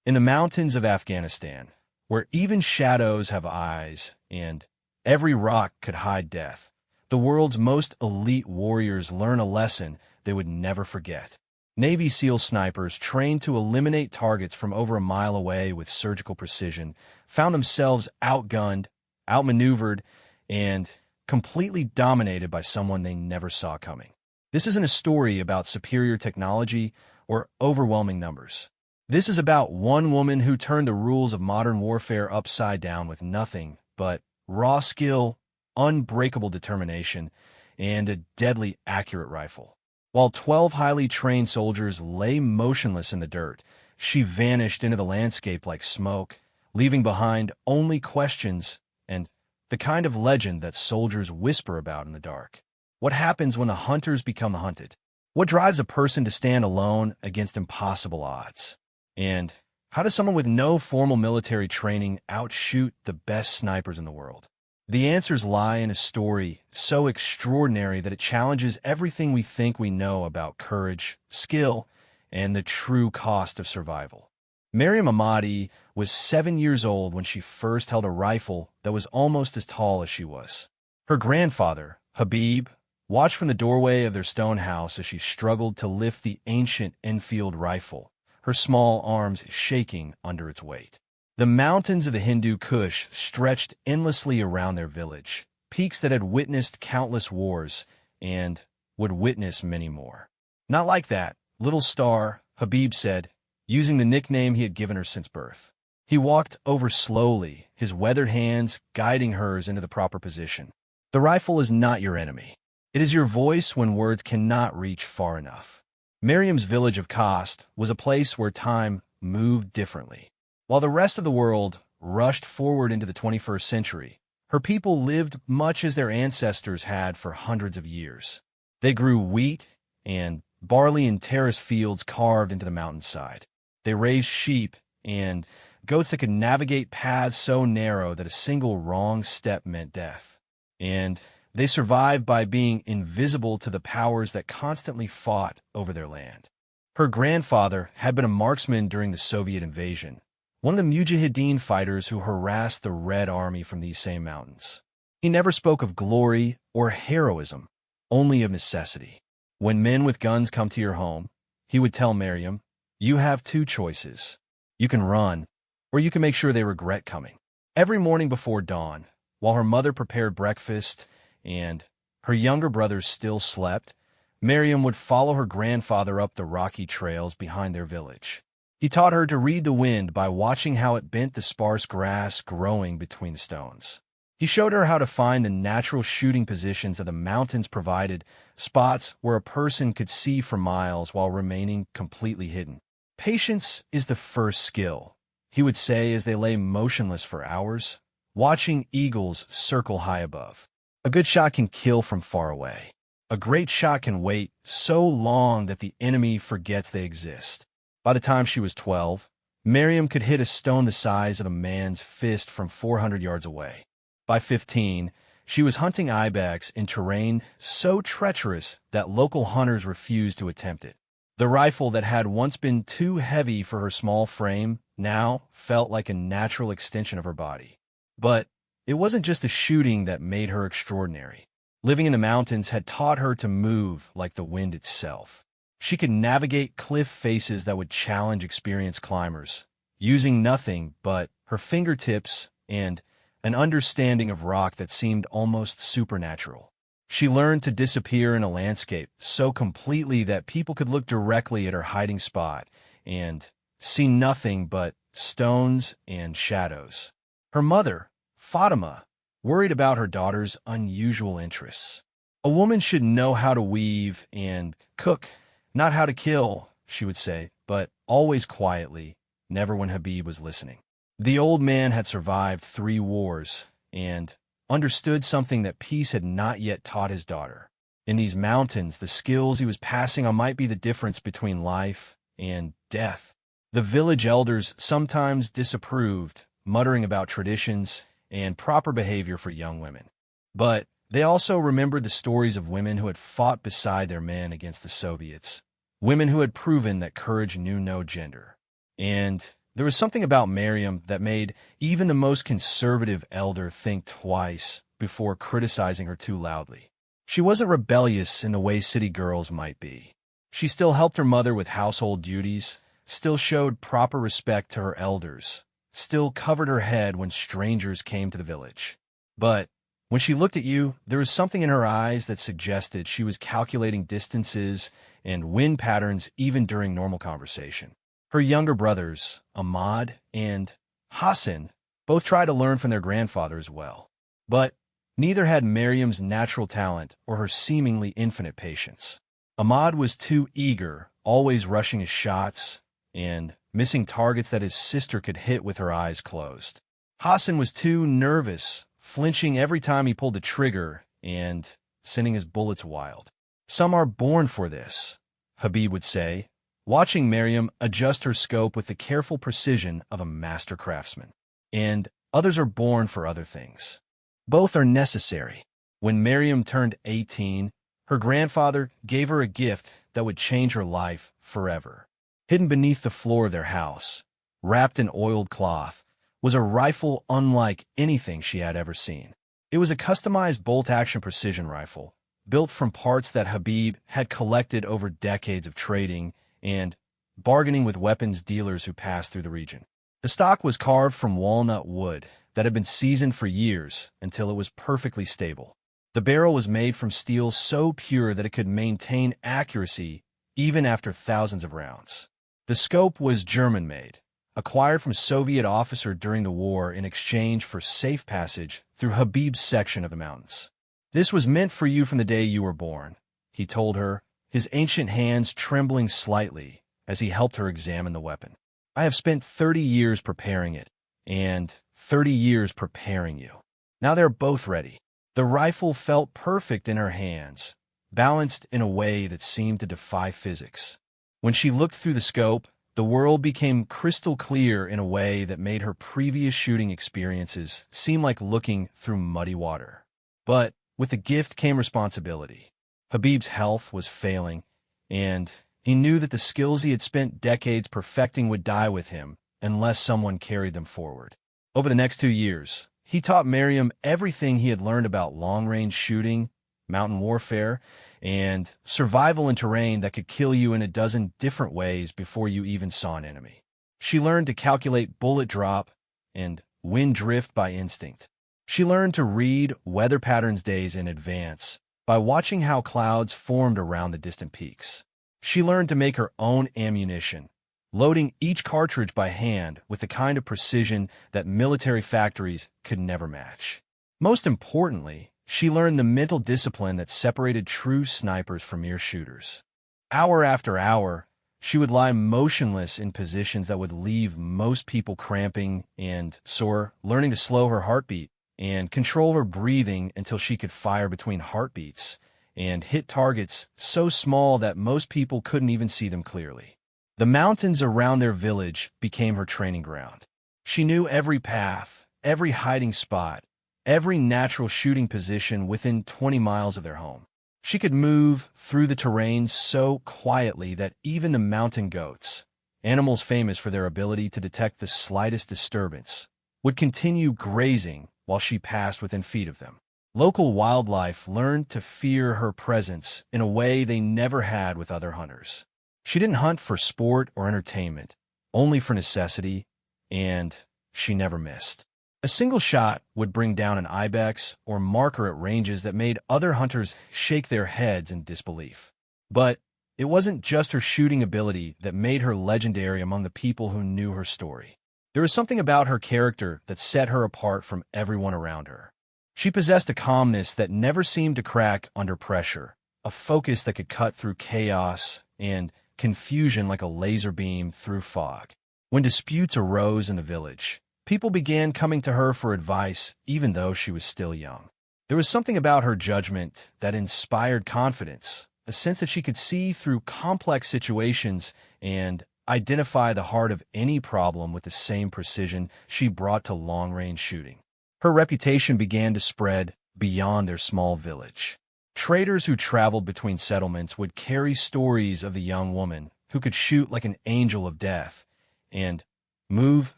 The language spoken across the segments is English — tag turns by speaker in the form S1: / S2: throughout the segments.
S1: In the mountains of Afghanistan, where even shadows have eyes and every rock could hide death, the world's most elite warriors learn a lesson they would never forget. Navy SEAL snipers trained to eliminate targets from over a mile away with surgical precision found themselves outgunned, outmaneuvered, and completely dominated by someone they never saw coming. This isn't a story about superior technology or overwhelming numbers. This is about one woman who turned the rules of modern warfare upside down with nothing but raw skill, unbreakable determination, and a deadly accurate rifle. While 12 highly trained soldiers lay motionless in the dirt, she vanished into the landscape like smoke, leaving behind only questions and the kind of legend that soldiers whisper about in the dark. What happens when the hunters become the hunted? What drives a person to stand alone against impossible odds? And how does someone with no formal military training outshoot the best snipers in the world? The answers lie in a story so extraordinary that it challenges everything we think we know about courage, skill, and the true cost of survival. Maryam Ahmadi was 7 years old when she first held a rifle that was almost as tall as she was. Her grandfather, Habib, watched from the doorway of their stone house as she struggled to lift the ancient Enfield rifle, her small arms shaking under its weight. The mountains of the Hindu Kush stretched endlessly around their village, peaks that had witnessed countless wars and would witness many more. "Not like that, little star," Habib said, using the nickname he had given her since birth. He walked over slowly, his weathered hands guiding hers into the proper position. "The rifle is not your enemy. It is your voice when words cannot reach far enough." Miriam's village of Khost was a place where time moved differently. While the rest of the world rushed forward into the 21st century, her people lived much as their ancestors had for hundreds of years. They grew wheat and barley in terrace fields carved into the mountainside. They raised sheep and goats that could navigate paths so narrow that a single wrong step meant death. And they survived by being invisible to the powers that constantly fought over their land. Her grandfather had been a marksman during the Soviet invasion, one of the Mujahideen fighters who harassed the Red Army from these same mountains. He never spoke of glory or heroism, only of necessity. When men with guns come to your home, he would tell Miriam, "You have two choices. You can run, or you can make sure they regret coming." Every morning before dawn, while her mother prepared breakfast and her younger brothers still slept, Miriam would follow her grandfather up the rocky trails behind their village. He taught her to read the wind by watching how it bent the sparse grass growing between the stones. He showed her how to find the natural shooting positions that the mountains provided, spots where a person could see for miles while remaining completely hidden. "Patience is the first skill," he would say as they lay motionless for hours, watching eagles circle high above. "A good shot can kill from far away. A great shot can wait so long that the enemy forgets they exist." By the time she was 12, Miriam could hit a stone the size of a man's fist from 400 yards away. By 15, she was hunting ibex in terrain so treacherous that local hunters refused to attempt it. The rifle that had once been too heavy for her small frame now felt like a natural extension of her body. But it wasn't just the shooting that made her extraordinary. Living in the mountains had taught her to move like the wind itself. She could navigate cliff faces that would challenge experienced climbers, using nothing but her fingertips and an understanding of rock that seemed almost supernatural. She learned to disappear in a landscape so completely that people could look directly at her hiding spot and see nothing but stones and shadows. Her mother, Fatima, worried about her daughter's unusual interests. "A woman should know how to weave and cook, not how to kill," she would say, but always quietly, never when Habib was listening. The old man had survived 3 wars and understood something that peace had not yet taught his daughter. In these mountains, the skills he was passing on might be the difference between life and death. The village elders sometimes disapproved, muttering about traditions and proper behavior for young women. But they also remembered the stories of women who had fought beside their men against the Soviets, women who had proven that courage knew no gender. And There was something about Miriam that made even the most conservative elder think twice before criticizing her too loudly. She wasn't rebellious in the way city girls might be. She still helped her mother with household duties, still showed proper respect to her elders, still covered her head when strangers came to the village. But when she looked at you, there was something in her eyes that suggested she was calculating distances and wind patterns even during normal conversation. Her younger brothers, Ahmad and Hassan, both tried to learn from their grandfather as well. But neither had Miriam's natural talent or her seemingly infinite patience. Ahmad was too eager, always rushing his shots and missing targets that his sister could hit with her eyes closed. Hassan was too nervous, flinching every time he pulled the trigger and sending his bullets wild. Some are born for this, Habib would say, watching Miriam adjust her scope with the careful precision of a master craftsman. And others are born for other things. Both are necessary. When Miriam turned 18, her grandfather gave her a gift that would change her life forever. Hidden beneath the floor of their house, wrapped in oiled cloth, was a rifle unlike anything she had ever seen. It was a customized bolt-action precision rifle, built from parts that Habib had collected over decades of trading and bargaining with weapons dealers who passed through the region. The stock was carved from walnut wood that had been seasoned for years until it was perfectly stable. The barrel was made from steel so pure that it could maintain accuracy even after thousands of rounds. The scope was German-made, acquired from a Soviet officer during the war in exchange for safe passage through Habib's section of the mountains. "This was meant for you from the day you were born," he told her, his ancient hands trembling slightly as he helped her examine the weapon. "I have spent 30 years preparing it, and 30 years preparing you. Now they're both ready." The rifle felt perfect in her hands, balanced in a way that seemed to defy physics. When she looked through the scope, the world became crystal clear in a way that made her previous shooting experiences seem like looking through muddy water. But with the gift came responsibility. Habib's health was failing, and he knew that the skills he had spent decades perfecting would die with him unless someone carried them forward. Over the next 2 years, he taught Miriam everything he had learned about long-range shooting, mountain warfare, and survival in terrain that could kill you in a dozen different ways before you even saw an enemy. She learned to calculate bullet drop and wind drift by instinct. She learned to read weather patterns days in advance by watching how clouds formed around the distant peaks. She learned to make her own ammunition, loading each cartridge by hand with the kind of precision that military factories could never match. Most importantly, she learned the mental discipline that separated true snipers from mere shooters. Hour after hour, she would lie motionless in positions that would leave most people cramping and sore, learning to slow her heartbeat and control her breathing until she could fire between heartbeats and hit targets so small that most people couldn't even see them clearly. The mountains around their village became her training ground. She knew every path, every hiding spot, every natural shooting position within 20 miles of their home. She could move through the terrain so quietly that even the mountain goats, animals famous for their ability to detect the slightest disturbance, would continue grazing while she passed within feet of them. Local wildlife learned to fear her presence in a way they never had with other hunters. She didn't hunt for sport or entertainment, only for necessity, and she never missed. A single shot would bring down an ibex or marker at ranges that made other hunters shake their heads in disbelief. But it wasn't just her shooting ability that made her legendary among the people who knew her story. There was something about her character that set her apart from everyone around her. She possessed a calmness that never seemed to crack under pressure, a focus that could cut through chaos and confusion like a laser beam through fog. When disputes arose in the village, people began coming to her for advice even though she was still young. There was something about her judgment that inspired confidence, a sense that she could see through complex situations and identify the heart of any problem with the same precision she brought to long-range shooting. Her reputation began to spread beyond their small village. Traders who traveled between settlements would carry stories of the young woman who could shoot like an angel of death, and move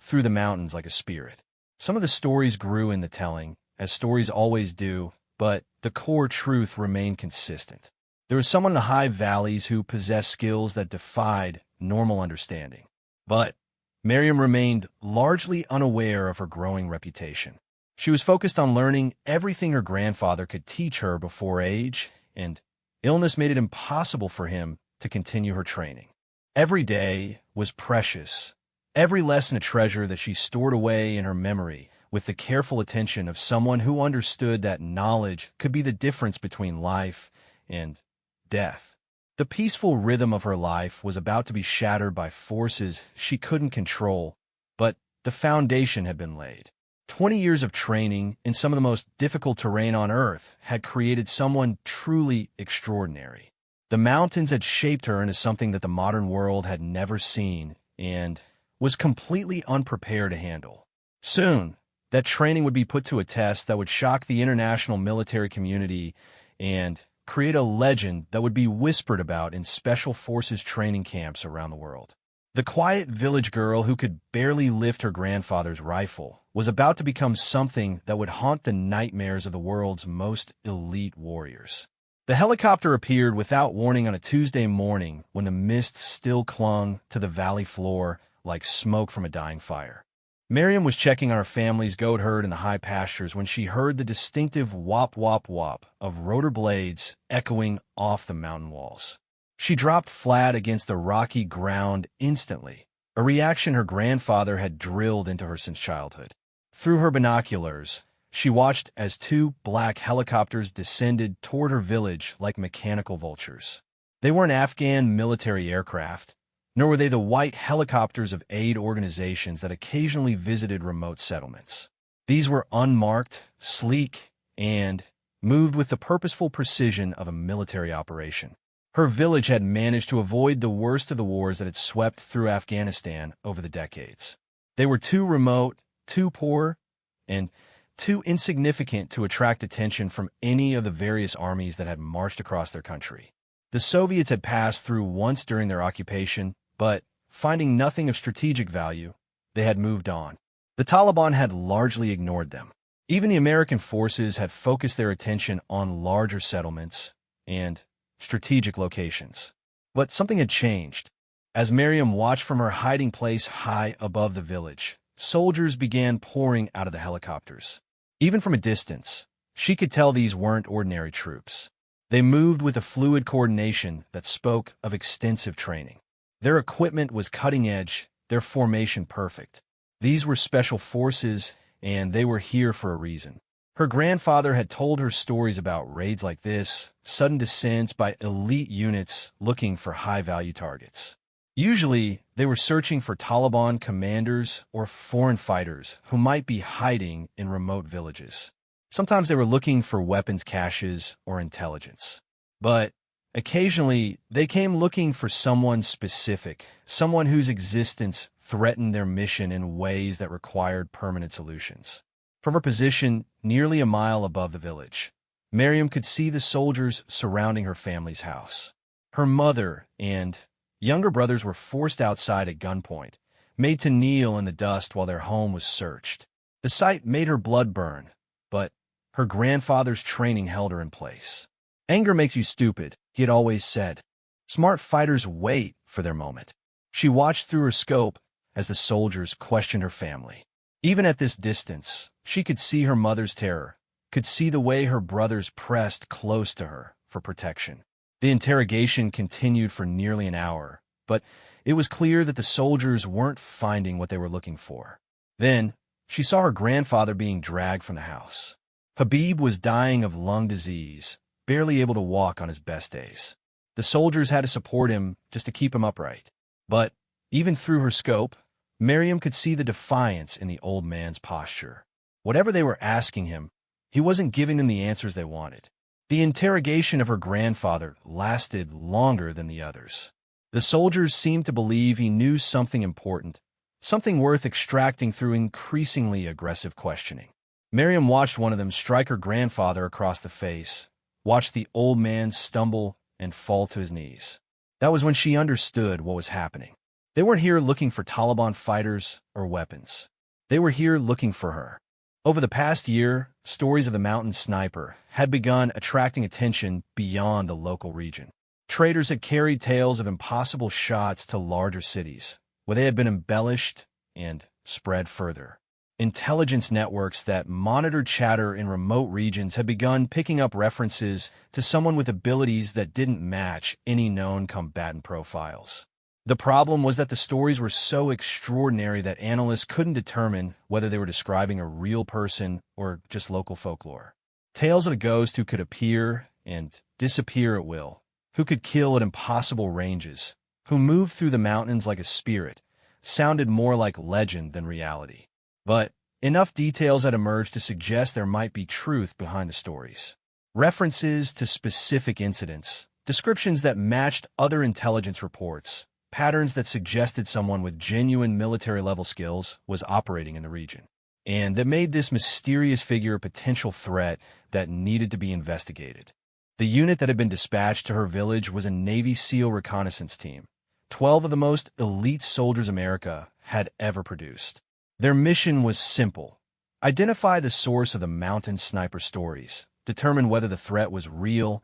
S1: through the mountains like a spirit. Some of the stories grew in the telling, as stories always do, but the core truth remained consistent. There was someone in the high valleys who possessed skills that defied normal understanding. But Miriam remained largely unaware of her growing reputation. She was focused on learning everything her grandfather could teach her before age, and illness made it impossible for him to continue her training. Every day was precious, every lesson a treasure that she stored away in her memory with the careful attention of someone who understood that knowledge could be the difference between life and death. The peaceful rhythm of her life was about to be shattered by forces she couldn't control, but the foundation had been laid. 20 years of training in some of the most difficult terrain on Earth had created someone truly extraordinary. The mountains had shaped her into something that the modern world had never seen and was completely unprepared to handle. Soon, that training would be put to a test that would shock the international military community and create a legend that would be whispered about in special forces training camps around the world. The quiet village girl who could barely lift her grandfather's rifle was about to become something that would haunt the nightmares of the world's most elite warriors. The helicopter appeared without warning on a Tuesday morning when the mist still clung to the valley floor like smoke from a dying fire. Miriam was checking on her family's goat herd in the high pastures when she heard the distinctive whop whop whop of rotor blades echoing off the mountain walls. She dropped flat against the rocky ground instantly, a reaction her grandfather had drilled into her since childhood. Through her binoculars, she watched as two black helicopters descended toward her village like mechanical vultures. They weren't Afghan military aircraft, nor were they the white helicopters of aid organizations that occasionally visited remote settlements. These were unmarked, sleek, and moved with the purposeful precision of a military operation. Her village had managed to avoid the worst of the wars that had swept through Afghanistan over the decades. They were too remote, too poor, and too insignificant to attract attention from any of the various armies that had marched across their country. The Soviets had passed through once during their occupation, but, finding nothing of strategic value, they had moved on. The Taliban had largely ignored them. Even the American forces had focused their attention on larger settlements and strategic locations. But something had changed. As Miriam watched from her hiding place high above the village, soldiers began pouring out of the helicopters. Even from a distance, she could tell these weren't ordinary troops. They moved with a fluid coordination that spoke of extensive training. Their equipment was cutting-edge, their formation perfect. These were special forces, and they were here for a reason. Her grandfather had told her stories about raids like this, sudden descents by elite units looking for high-value targets. Usually, they were searching for Taliban commanders or foreign fighters who might be hiding in remote villages. Sometimes they were looking for weapons caches or intelligence. But occasionally, they came looking for someone specific, someone whose existence threatened their mission in ways that required permanent solutions. From her position nearly a mile above the village, Miriam could see the soldiers surrounding her family's house. Her mother and younger brothers were forced outside at gunpoint, made to kneel in the dust while their home was searched. The sight made her blood burn, but her grandfather's training held her in place. Anger makes you stupid, he had always said. Smart fighters wait for their moment. She watched through her scope as the soldiers questioned her family. Even at this distance, she could see her mother's terror, could see the way her brothers pressed close to her for protection. The interrogation continued for nearly an hour, but it was clear that the soldiers weren't finding what they were looking for. Then, she saw her grandfather being dragged from the house. Habib was dying of lung disease, barely able to walk on his best days. The soldiers had to support him just to keep him upright. But, even through her scope, Miriam could see the defiance in the old man's posture. Whatever they were asking him, he wasn't giving them the answers they wanted. The interrogation of her grandfather lasted longer than the others. The soldiers seemed to believe he knew something important, something worth extracting through increasingly aggressive questioning. Miriam watched one of them strike her grandfather across the face, watched the old man stumble and fall to his knees. That was when she understood what was happening. They weren't here looking for Taliban fighters or weapons. They were here looking for her. Over the past year, stories of the mountain sniper had begun attracting attention beyond the local region. Traders had carried tales of impossible shots to larger cities, where they had been embellished and spread further. Intelligence networks that monitored chatter in remote regions had begun picking up references to someone with abilities that didn't match any known combatant profiles. The problem was that the stories were so extraordinary that analysts couldn't determine whether they were describing a real person or just local folklore. Tales of a ghost who could appear and disappear at will, who could kill at impossible ranges, who moved through the mountains like a spirit, sounded more like legend than reality. But enough details had emerged to suggest there might be truth behind the stories. References to specific incidents, descriptions that matched other intelligence reports, patterns that suggested someone with genuine military-level skills was operating in the region, and that made this mysterious figure a potential threat that needed to be investigated. The unit that had been dispatched to her village was a Navy SEAL reconnaissance team, 12 of the most elite soldiers America had ever produced. Their mission was simple: identify the source of the mountain sniper stories, determine whether the threat was real,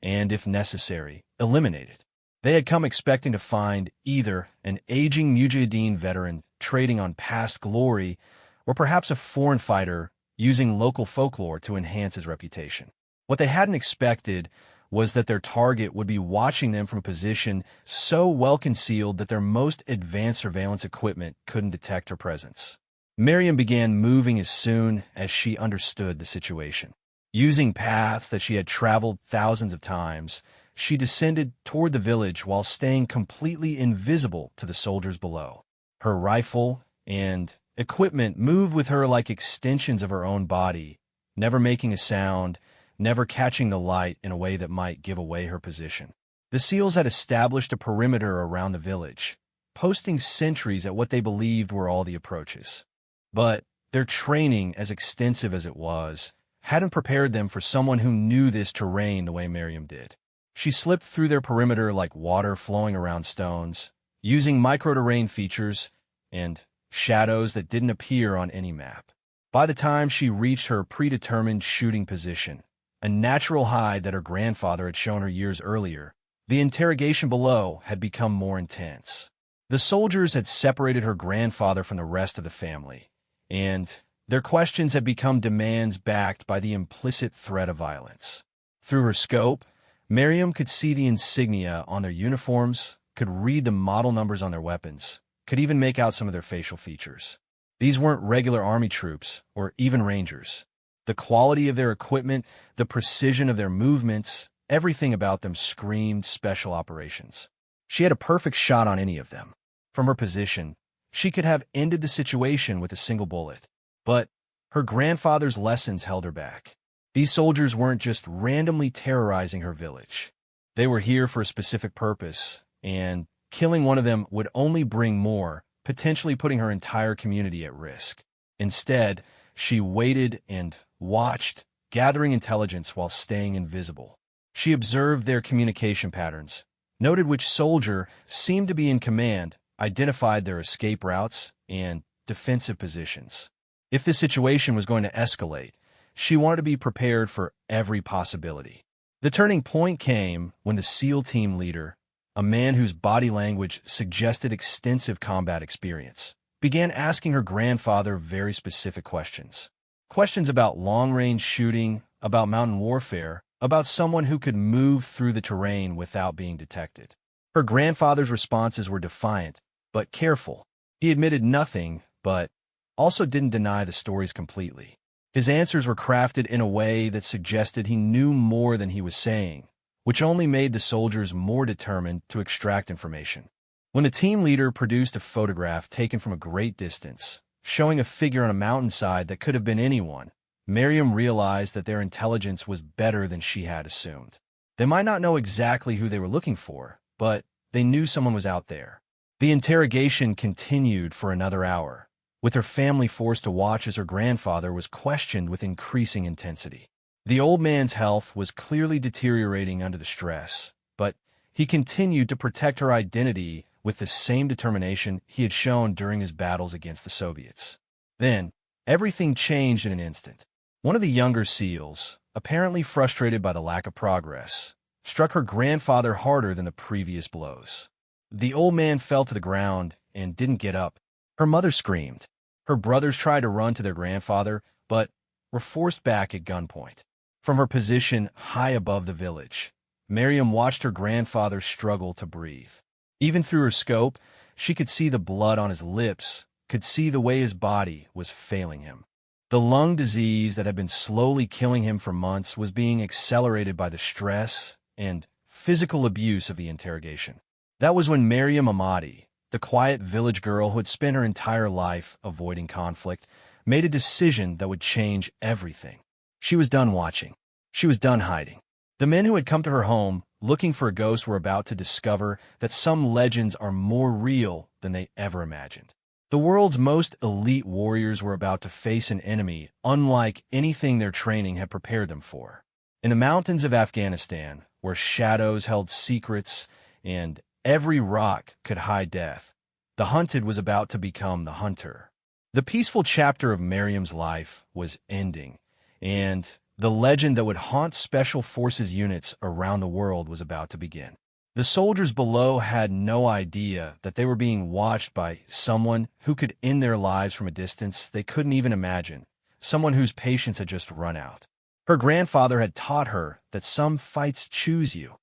S1: and, if necessary, eliminate it. They had come expecting to find either an aging Mujahideen veteran trading on past glory, or perhaps a foreign fighter using local folklore to enhance his reputation. What they hadn't expected was that their target would be watching them from a position so well concealed that their most advanced surveillance equipment couldn't detect her presence. Miriam began moving as soon as she understood the situation. Using paths that she had traveled thousands of times, she descended toward the village while staying completely invisible to the soldiers below. Her rifle and equipment moved with her like extensions of her own body, never making a sound, never catching the light in a way that might give away her position. The SEALs had established a perimeter around the village, posting sentries at what they believed were all the approaches. But their training, as extensive as it was, hadn't prepared them for someone who knew this terrain the way Miriam did. She slipped through their perimeter like water flowing around stones, using micro-terrain features and shadows that didn't appear on any map. By the time she reached her predetermined shooting position, a natural hide that her grandfather had shown her years earlier, the interrogation below had become more intense. The soldiers had separated her grandfather from the rest of the family, and their questions had become demands backed by the implicit threat of violence. Through her scope, Miriam could see the insignia on their uniforms, could read the model numbers on their weapons, could even make out some of their facial features. These weren't regular army troops or even rangers. The quality of their equipment, the precision of their movements, everything about them screamed special operations. She had a perfect shot on any of them. From her position, she could have ended the situation with a single bullet. But her grandfather's lessons held her back. These soldiers weren't just randomly terrorizing her village. They were here for a specific purpose, and killing one of them would only bring more, potentially putting her entire community at risk. Instead, she waited and watched, gathering intelligence while staying invisible. She observed their communication patterns, noted which soldier seemed to be in command, identified their escape routes and defensive positions. If the situation was going to escalate, she wanted to be prepared for every possibility. The turning point came when the SEAL team leader, a man whose body language suggested extensive combat experience, began asking her grandfather very specific questions. Questions about long-range shooting, about mountain warfare, about someone who could move through the terrain without being detected. Her grandfather's responses were defiant, but careful. He admitted nothing, but also didn't deny the stories completely. His answers were crafted in a way that suggested he knew more than he was saying, which only made the soldiers more determined to extract information. When the team leader produced a photograph taken from a great distance, showing a figure on a mountainside that could have been anyone, Miriam realized that their intelligence was better than she had assumed. They might not know exactly who they were looking for, but they knew someone was out there. The interrogation continued for another hour, with her family forced to watch as her grandfather was questioned with increasing intensity. The old man's health was clearly deteriorating under the stress, but he continued to protect her identity with the same determination he had shown during his battles against the Soviets. Then, everything changed in an instant. One of the younger SEALs, apparently frustrated by the lack of progress, struck her grandfather harder than the previous blows. The old man fell to the ground and didn't get up. Her mother screamed. Her brothers tried to run to their grandfather, but were forced back at gunpoint. From her position high above the village, Miriam watched her grandfather struggle to breathe. Even through her scope, she could see the blood on his lips, could see the way his body was failing him. The lung disease that had been slowly killing him for months was being accelerated by the stress and physical abuse of the interrogation. That was when Miriam Ahmadi, the quiet village girl who had spent her entire life avoiding conflict, made a decision that would change everything. She was done watching. She was done hiding. The men who had come to her home looking for a ghost were about to discover that some legends are more real than they ever imagined. The world's most elite warriors were about to face an enemy unlike anything their training had prepared them for. In the mountains of Afghanistan, where shadows held secrets and every rock could hide death, the hunted was about to become the hunter. The peaceful chapter of Miriam's life was ending, and the legend that would haunt Special Forces units around the world was about to begin. The soldiers below had no idea that they were being watched by someone who could end their lives from a distance they couldn't even imagine, someone whose patience had just run out. Her grandfather had taught her that some fights choose you,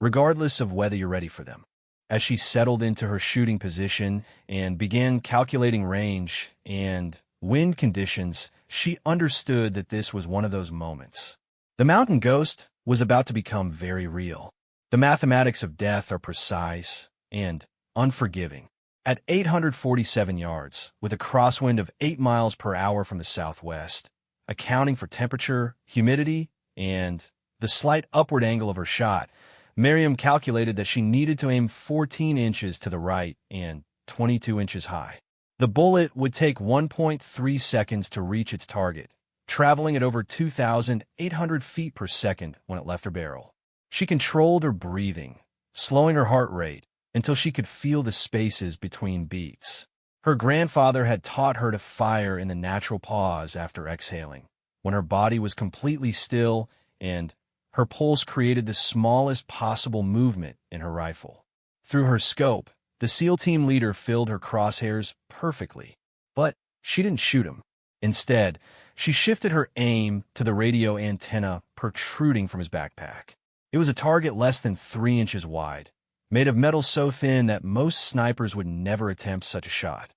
S1: regardless of whether you're ready for them. As she settled into her shooting position and began calculating range and wind conditions, she understood that this was one of those moments. The mountain ghost was about to become very real. The mathematics of death are precise and unforgiving. At 847 yards, with a crosswind of 8 miles per hour from the southwest, accounting for temperature, humidity, and the slight upward angle of her shot, Miriam calculated that she needed to aim 14 inches to the right and 22 inches high. The bullet would take 1.3 seconds to reach its target, traveling at over 2,800 feet per second when it left her barrel. She controlled her breathing, slowing her heart rate until she could feel the spaces between beats. Her grandfather had taught her to fire in the natural pause after exhaling, when her body was completely still and her pulse created the smallest possible movement in her rifle. Through her scope, the SEAL team leader filled her crosshairs perfectly, but she didn't shoot him. Instead, she shifted her aim to the radio antenna protruding from his backpack. It was a target less than 3 inches wide, made of metal so thin that most snipers would never attempt such a shot.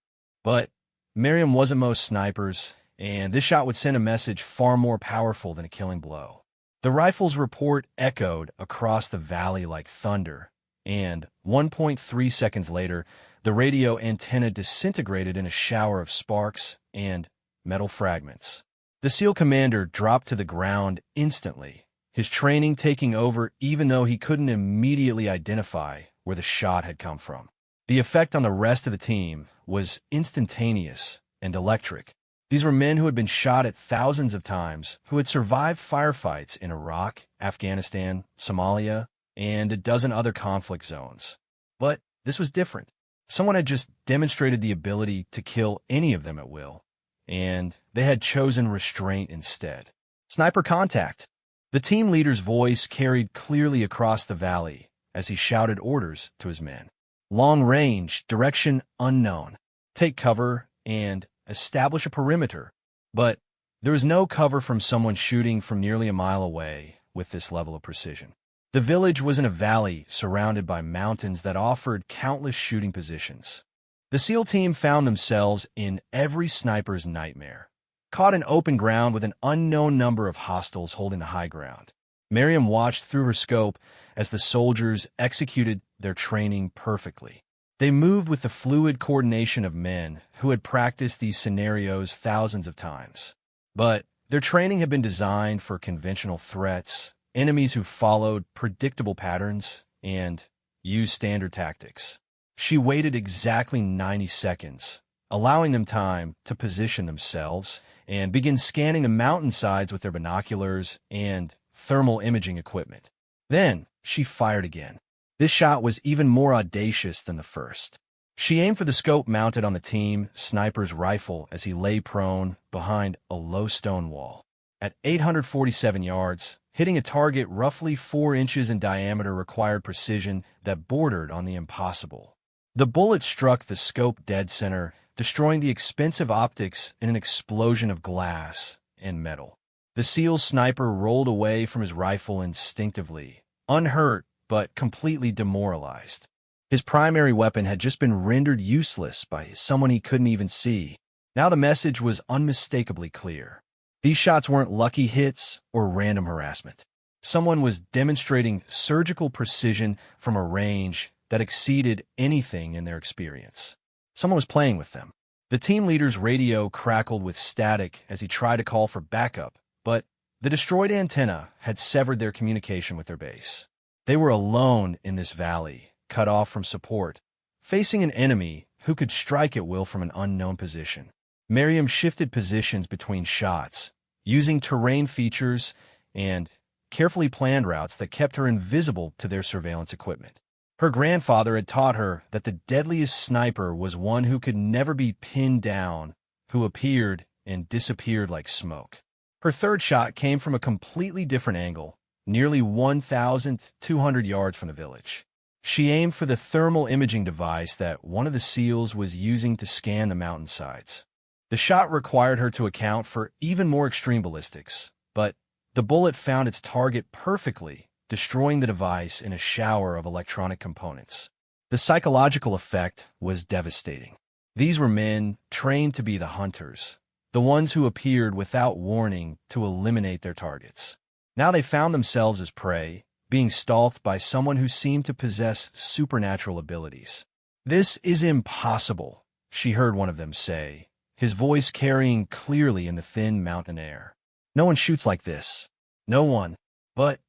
S1: But Miriam wasn't most snipers, and this shot would send a message far more powerful than a killing blow. The rifle's report echoed across the valley like thunder, and 1.3 seconds later, the radio antenna disintegrated in a shower of sparks and metal fragments. The SEAL commander dropped to the ground instantly, his training taking over even though he couldn't immediately identify where the shot had come from. The effect on the rest of the team was instantaneous and electric. These were men who had been shot at thousands of times, who had survived firefights in Iraq, Afghanistan, Somalia, and a dozen other conflict zones. But this was different. Someone had just demonstrated the ability to kill any of them at will, and they had chosen restraint instead. Sniper contact. The team leader's voice carried clearly across the valley as he shouted orders to his men. Long range, direction unknown. Take cover and establish a perimeter. But there was no cover from someone shooting from nearly a mile away with this level of precision. The village was in a valley surrounded by mountains that offered countless shooting positions. The SEAL team found themselves in every sniper's nightmare, caught in open ground with an unknown number of hostiles holding the high ground. Miriam watched through her scope as the soldiers executed their training perfectly. They moved with the fluid coordination of men who had practiced these scenarios thousands of times. But their training had been designed for conventional threats, enemies who followed predictable patterns and used standard tactics. She waited exactly 90 seconds, allowing them time to position themselves and begin scanning the mountainsides with their binoculars and thermal imaging equipment. Then she fired again. This shot was even more audacious than the first. She aimed for the scope mounted on the team sniper's rifle as he lay prone behind a low stone wall. At 847 yards, hitting a target roughly 4 inches in diameter required precision that bordered on the impossible. The bullet struck the scope dead center, destroying the expensive optics in an explosion of glass and metal. The SEAL sniper rolled away from his rifle instinctively, unhurt but completely demoralized. His primary weapon had just been rendered useless by someone he couldn't even see. Now the message was unmistakably clear. These shots weren't lucky hits or random harassment. Someone was demonstrating surgical precision from a range that exceeded anything in their experience. Someone was playing with them. The team leader's radio crackled with static as he tried to call for backup, but the destroyed antenna had severed their communication with their base. They were alone in this valley, cut off from support, facing an enemy who could strike at will from an unknown position. Miriam shifted positions between shots, using terrain features and carefully planned routes that kept her invisible to their surveillance equipment. Her grandfather had taught her that the deadliest sniper was one who could never be pinned down, who appeared and disappeared like smoke. Her third shot came from a completely different angle, nearly 1,200 yards from the village. She aimed for the thermal imaging device that one of the SEALs was using to scan the mountainsides. The shot required her to account for even more extreme ballistics, but the bullet found its target perfectly, destroying the device in a shower of electronic components. The psychological effect was devastating. These were men trained to be the hunters, the ones who appeared without warning to eliminate their targets. Now they found themselves as prey, being stalked by someone who seemed to possess supernatural abilities. "This is impossible," she heard one of them say, his voice carrying clearly in the thin mountain air. "No one shoots like this. No one." But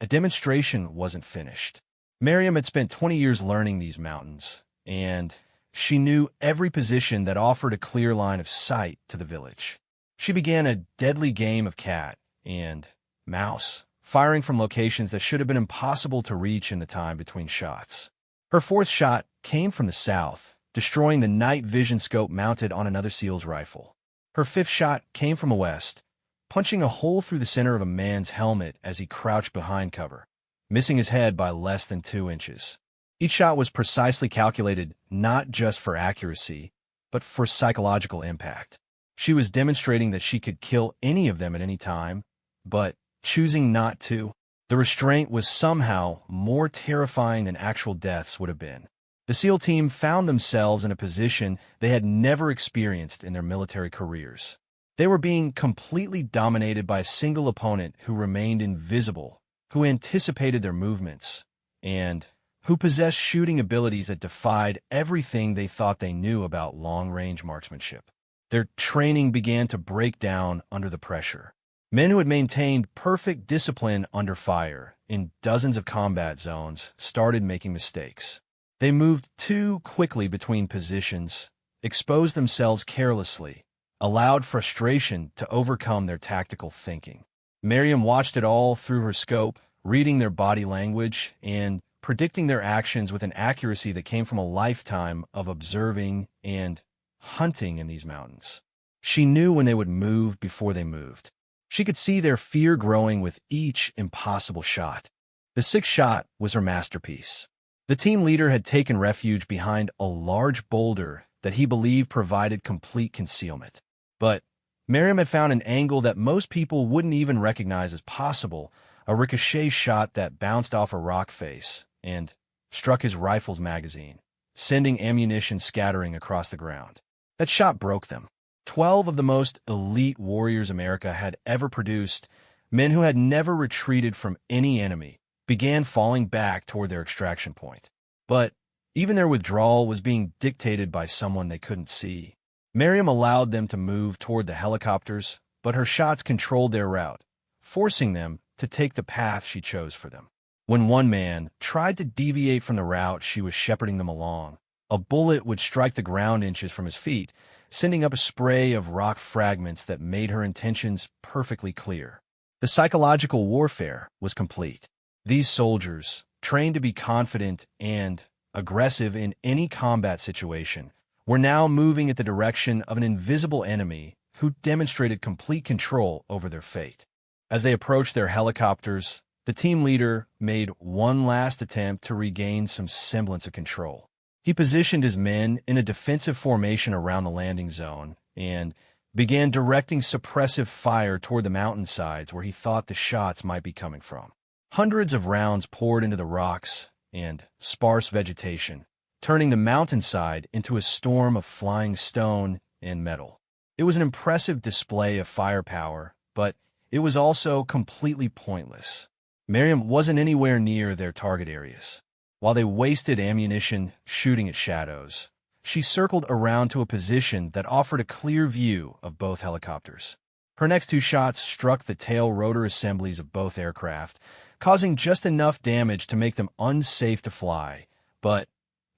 S1: a demonstration wasn't finished. Miriam had spent 20 years learning these mountains, and she knew every position that offered a clear line of sight to the village. She began a deadly game of cat and mouse, firing from locations that should have been impossible to reach in the time between shots. Her fourth shot came from the south, destroying the night vision scope mounted on another SEAL's rifle. Her fifth shot came from the west, punching a hole through the center of a man's helmet as he crouched behind cover, missing his head by less than 2 inches. Each shot was precisely calculated not just for accuracy, but for psychological impact. She was demonstrating that she could kill any of them at any time, but choosing not to. The restraint was somehow more terrifying than actual deaths would have been. The SEAL team found themselves in a position they had never experienced in their military careers. They were being completely dominated by a single opponent who remained invisible, who anticipated their movements, and who possessed shooting abilities that defied everything they thought they knew about long-range marksmanship. Their training began to break down under the pressure. Men who had maintained perfect discipline under fire in dozens of combat zones started making mistakes. They moved too quickly between positions, exposed themselves carelessly, allowed frustration to overcome their tactical thinking. Miriam watched it all through her scope, reading their body language and predicting their actions with an accuracy that came from a lifetime of observing and hunting in these mountains. She knew when they would move before they moved. She could see their fear growing with each impossible shot. The sixth shot was her masterpiece. The team leader had taken refuge behind a large boulder that he believed provided complete concealment. But Miriam had found an angle that most people wouldn't even recognize as possible, a ricochet shot that bounced off a rock face and struck his rifle's magazine, sending ammunition scattering across the ground. That shot broke them. 12 of the most elite warriors America had ever produced, men who had never retreated from any enemy, began falling back toward their extraction point. But even their withdrawal was being dictated by someone they couldn't see. Miriam allowed them to move toward the helicopters, but her shots controlled their route, forcing them to take the path she chose for them. When one man tried to deviate from the route she was shepherding them along, a bullet would strike the ground inches from his feet, sending up a spray of rock fragments that made her intentions perfectly clear. The psychological warfare was complete. These soldiers, trained to be confident and aggressive in any combat situation, were now moving at the direction of an invisible enemy who demonstrated complete control over their fate. As they approached their helicopters, the team leader made one last attempt to regain some semblance of control. He positioned his men in a defensive formation around the landing zone and began directing suppressive fire toward the mountainsides where he thought the shots might be coming from. Hundreds of rounds poured into the rocks and sparse vegetation, turning the mountainside into a storm of flying stone and metal. It was an impressive display of firepower, but it was also completely pointless. Miriam wasn't anywhere near their target areas. While they wasted ammunition shooting at shadows, she circled around to a position that offered a clear view of both helicopters. Her next two shots struck the tail rotor assemblies of both aircraft, causing just enough damage to make them unsafe to fly, but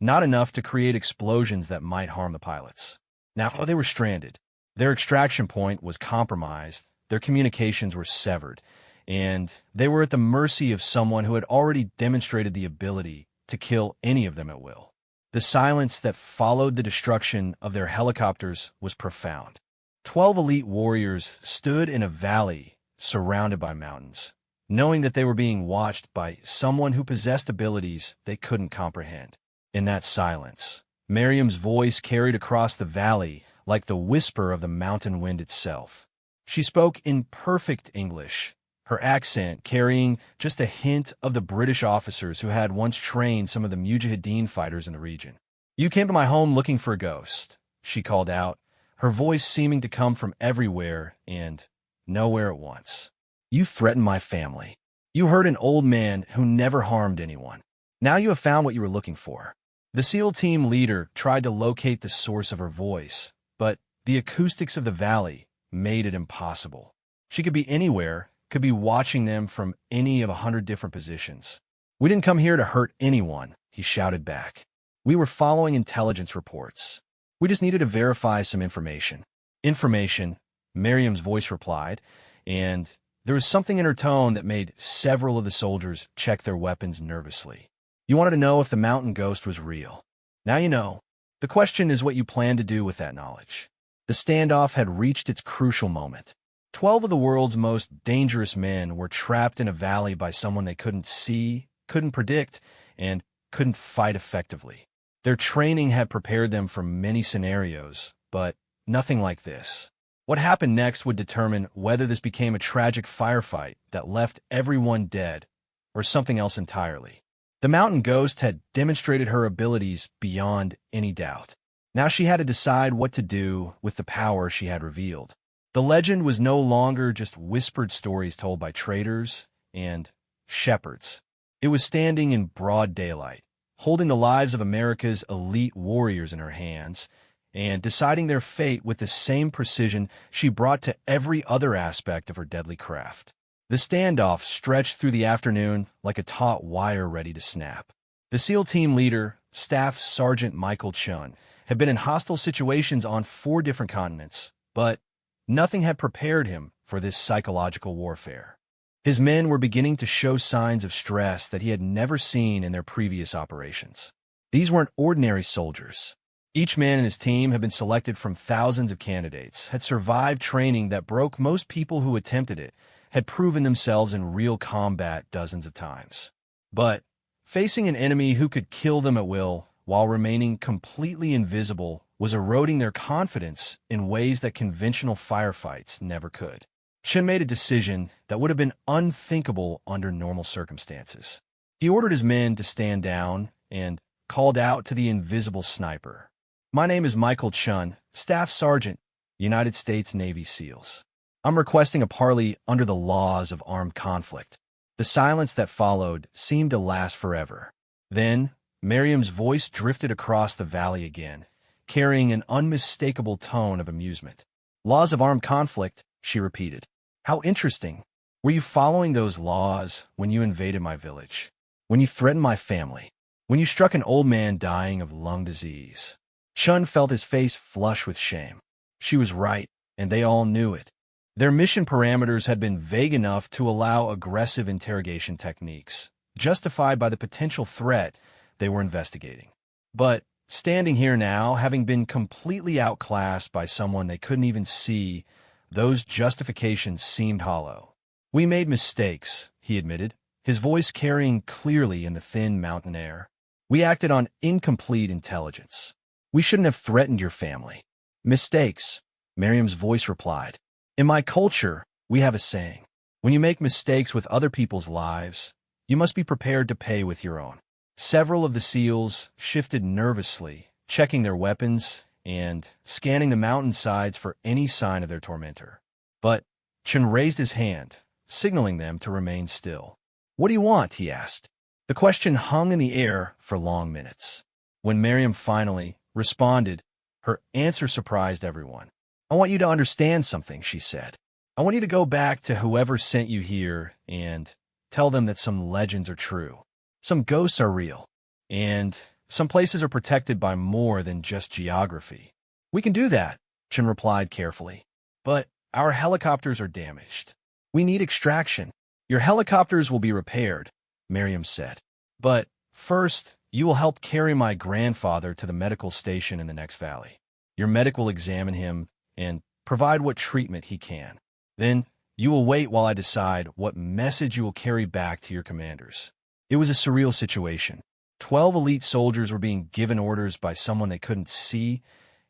S1: not enough to create explosions that might harm the pilots. Now they were stranded. Their extraction point was compromised, their communications were severed, and they were at the mercy of someone who had already demonstrated the ability to kill any of them at will. The silence that followed the destruction of their helicopters was profound. 12 elite warriors stood in a valley surrounded by mountains, knowing that they were being watched by someone who possessed abilities they couldn't comprehend. In that silence, Miriam's voice carried across the valley like the whisper of the mountain wind itself. She spoke in perfect English, her accent carrying just a hint of the British officers who had once trained some of the Mujahideen fighters in the region. "You came to my home looking for a ghost," she called out, her voice seeming to come from everywhere and nowhere at once. "You threatened my family. You hurt an old man who never harmed anyone. Now you have found what you were looking for." The SEAL team leader tried to locate the source of her voice, but the acoustics of the valley made it impossible. She could be anywhere, could be watching them from any of 100 different positions. "We didn't come here to hurt anyone," he shouted back. "We were following intelligence reports. We just needed to verify some information." "Information," Miriam's voice replied, and there was something in her tone that made several of the soldiers check their weapons nervously. "You wanted to know if the mountain ghost was real. Now you know. The question is what you plan to do with that knowledge." The standoff had reached its crucial moment. 12 of the world's most dangerous men were trapped in a valley by someone they couldn't see, couldn't predict, and couldn't fight effectively. Their training had prepared them for many scenarios, but nothing like this. What happened next would determine whether this became a tragic firefight that left everyone dead or something else entirely. The mountain ghost had demonstrated her abilities beyond any doubt. Now she had to decide what to do with the power she had revealed. The legend was no longer just whispered stories told by traders and shepherds. It was standing in broad daylight, holding the lives of America's elite warriors in her hands, and deciding their fate with the same precision she brought to every other aspect of her deadly craft. The standoff stretched through the afternoon like a taut wire ready to snap. The SEAL team leader, Staff Sergeant Michael Chun, had been in hostile situations on 4 different continents, but nothing had prepared him for this psychological warfare. His men were beginning to show signs of stress that he had never seen in their previous operations. These weren't ordinary soldiers. Each man in his team had been selected from thousands of candidates, had survived training that broke most people who attempted it, had proven themselves in real combat dozens of times. But facing an enemy who could kill them at will while remaining completely invisible was eroding their confidence in ways that conventional firefights never could. Chen made a decision that would have been unthinkable under normal circumstances. He ordered his men to stand down and called out to the invisible sniper. "My name is Michael Chun, Staff Sergeant, United States Navy SEALs. I'm requesting a parley under the laws of armed conflict." The silence that followed seemed to last forever. Then, Miriam's voice drifted across the valley again, carrying an unmistakable tone of amusement. "Laws of armed conflict," she repeated. "How interesting. Were you following those laws when you invaded my village? When you threatened my family? When you struck an old man dying of lung disease?" Chun felt his face flush with shame. She was right, and they all knew it. Their mission parameters had been vague enough to allow aggressive interrogation techniques, justified by the potential threat they were investigating. But standing here now, having been completely outclassed by someone they couldn't even see, those justifications seemed hollow. "We made mistakes," he admitted, his voice carrying clearly in the thin mountain air. "We acted on incomplete intelligence. We shouldn't have threatened your family." "Mistakes," Miriam's voice replied. "In my culture, we have a saying. When you make mistakes with other people's lives, you must be prepared to pay with your own." Several of the SEALs shifted nervously, checking their weapons and scanning the mountainsides for any sign of their tormentor. But Chen raised his hand, signaling them to remain still. "What do you want?" he asked. The question hung in the air for long minutes. When Miriam finally responded, her answer surprised everyone. "I want you to understand something," she said. "I want you to go back to whoever sent you here and tell them that some legends are true. Some ghosts are real, and some places are protected by more than just geography." "We can do that," Chen replied carefully. "But our helicopters are damaged. We need extraction." "Your helicopters will be repaired," Miriam said. "But first, you will help carry my grandfather to the medical station in the next valley. Your medic will examine him and provide what treatment he can. Then you will wait while I decide what message you will carry back to your commanders." It was a surreal situation. 12 elite soldiers were being given orders by someone they couldn't see,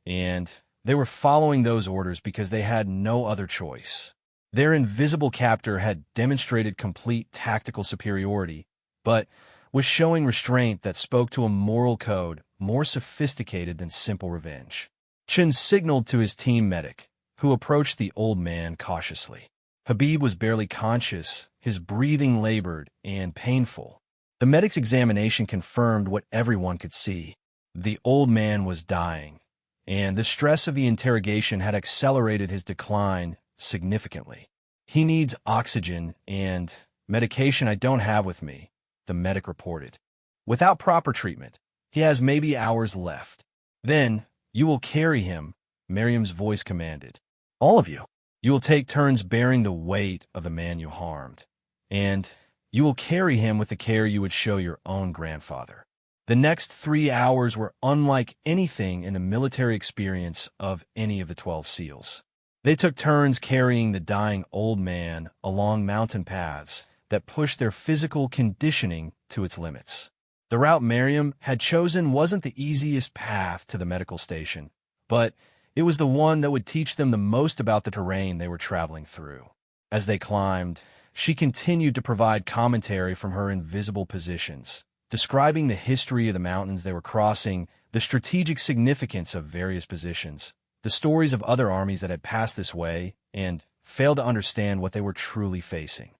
S1: and they were following those orders because they had no other choice. Their invisible captor had demonstrated complete tactical superiority, but was showing restraint that spoke to a moral code more sophisticated than simple revenge. Chen signaled to his team medic, who approached the old man cautiously. Habib was barely conscious, his breathing labored and painful. The medic's examination confirmed what everyone could see. The old man was dying, and the stress of the interrogation had accelerated his decline significantly. "He needs oxygen and medication I don't have with me," the medic reported. "Without proper treatment, he has maybe hours left. Then you will carry him," Miriam's voice commanded. "All of you. You will take turns bearing the weight of the man you harmed, and you will carry him with the care you would show your own grandfather." The next 3 hours were unlike anything in the military experience of any of the 12 SEALs. They took turns carrying the dying old man along mountain paths that pushed their physical conditioning to its limits. The route Miriam had chosen wasn't the easiest path to the medical station, but it was the one that would teach them the most about the terrain they were traveling through. As they climbed, she continued to provide commentary from her invisible positions, describing the history of the mountains they were crossing, the strategic significance of various positions, the stories of other armies that had passed this way and failed to understand what they were truly facing.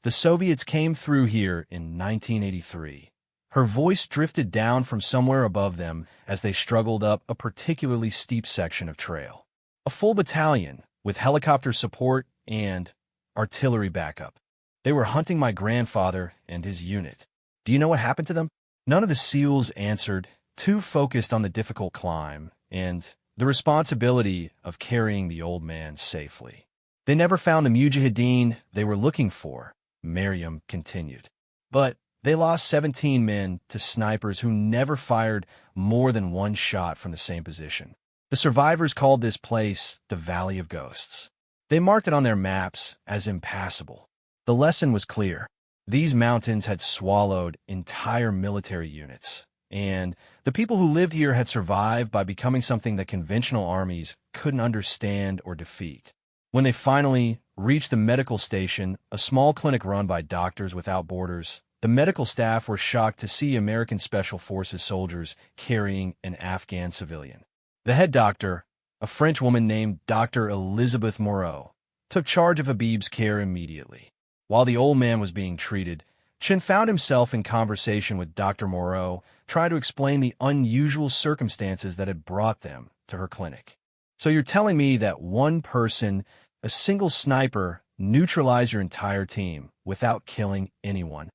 S1: "The Soviets came through here in 1983. Her voice drifted down from somewhere above them as they struggled up a particularly steep section of trail. "A full battalion, with helicopter support and artillery backup. They were hunting my grandfather and his unit. Do you know what happened to them?" None of the SEALs answered, too focused on the difficult climb and the responsibility of carrying the old man safely. "They never found the mujahideen they were looking for," Miriam continued. "But they lost 17 men to snipers who never fired more than one shot from the same position. The survivors called this place the Valley of Ghosts. They marked it on their maps as impassable. The lesson was clear. These mountains had swallowed entire military units, and the people who lived here had survived by becoming something that conventional armies couldn't understand or defeat. When they finally reached the medical station, a small clinic run by Doctors Without Borders, the medical staff were shocked to see American Special Forces soldiers carrying an Afghan civilian. The head doctor, a French woman named Dr. Elizabeth Moreau, took charge of Habib's care immediately. While the old man was being treated, Chen found himself in conversation with Dr. Moreau, trying to explain the unusual circumstances that had brought them to her clinic. "So you're telling me that one person, a single sniper, neutralized your entire team without killing anyone?"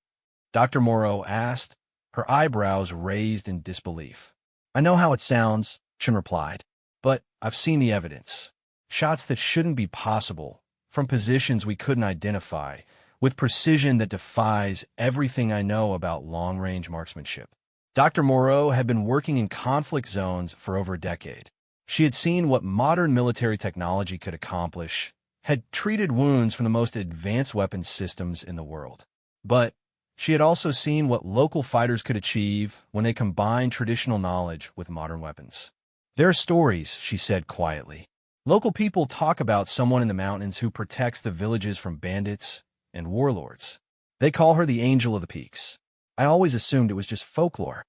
S1: Dr. Moreau asked, her eyebrows raised in disbelief. "I know how it sounds," Chen replied, "but I've seen the evidence. Shots that shouldn't be possible, from positions we couldn't identify, with precision that defies everything I know about long-range marksmanship. Dr. Moreau had been working in conflict zones for over a decade. She had seen what modern military technology could accomplish, had treated wounds from the most advanced weapons systems in the world. But she had also seen what local fighters could achieve when they combined traditional knowledge with modern weapons. There are stories, she said quietly. Local people talk about someone in the mountains who protects the villages from bandits and warlords. They call her the Angel of the Peaks. I always assumed it was just folklore.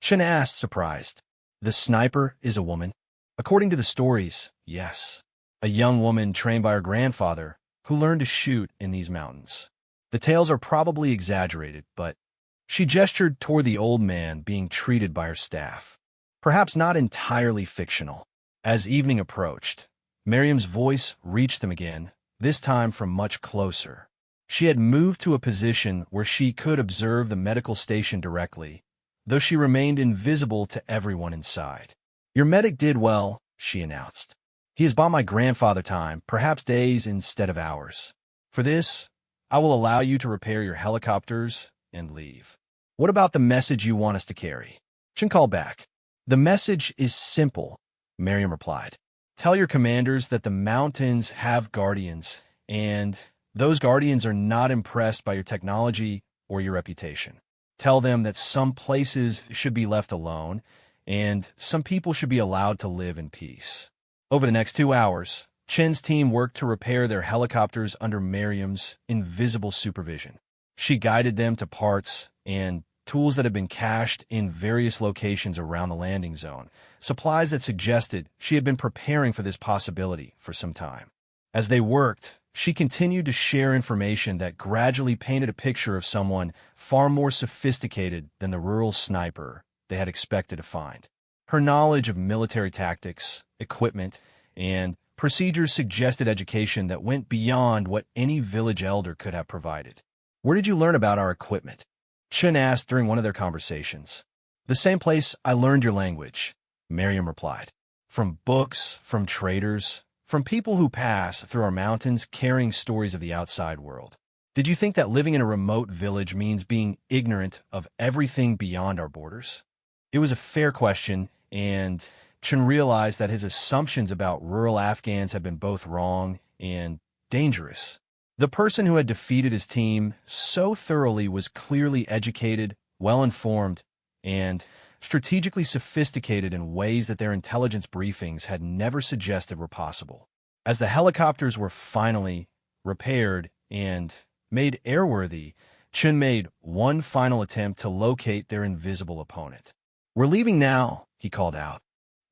S1: Chen asked, surprised. The sniper is a woman? According to the stories, yes. A young woman trained by her grandfather who learned to shoot in these mountains. The tales are probably exaggerated, but she gestured toward the old man being treated by her staff. Perhaps not entirely fictional. As evening approached, Miriam's voice reached them again, this time from much closer. She had moved to a position where she could observe the medical station directly, though she remained invisible to everyone inside. Your medic did well, she announced. He has bought my grandfather time, perhaps days instead of hours. For this, I will allow you to repair your helicopters and leave. What about the message you want us to carry? Chen called back. The message is simple, Miriam replied. Tell your commanders that the mountains have guardians, and those guardians are not impressed by your technology or your reputation. Tell them that some places should be left alone, and some people should be allowed to live in peace. Over the next 2 hours, Chen's team worked to repair their helicopters under Miriam's invisible supervision. She guided them to parts and tools that had been cached in various locations around the landing zone, supplies that suggested she had been preparing for this possibility for some time. As they worked, she continued to share information that gradually painted a picture of someone far more sophisticated than the rural sniper they had expected to find. Her knowledge of military tactics, equipment, and procedures suggested education that went beyond what any village elder could have provided. Where did you learn about our equipment? Chen asked during one of their conversations. The same place I learned your language, Miriam replied. From books, from traders, from people who pass through our mountains carrying stories of the outside world. Did you think that living in a remote village means being ignorant of everything beyond our borders? It was a fair question, and Chen realized that his assumptions about rural Afghans had been both wrong and dangerous. The person who had defeated his team so thoroughly was clearly educated, well-informed, and strategically sophisticated in ways that their intelligence briefings had never suggested were possible. As the helicopters were finally repaired and made airworthy, Chen made one final attempt to locate their invisible opponent. We're leaving now, he called out.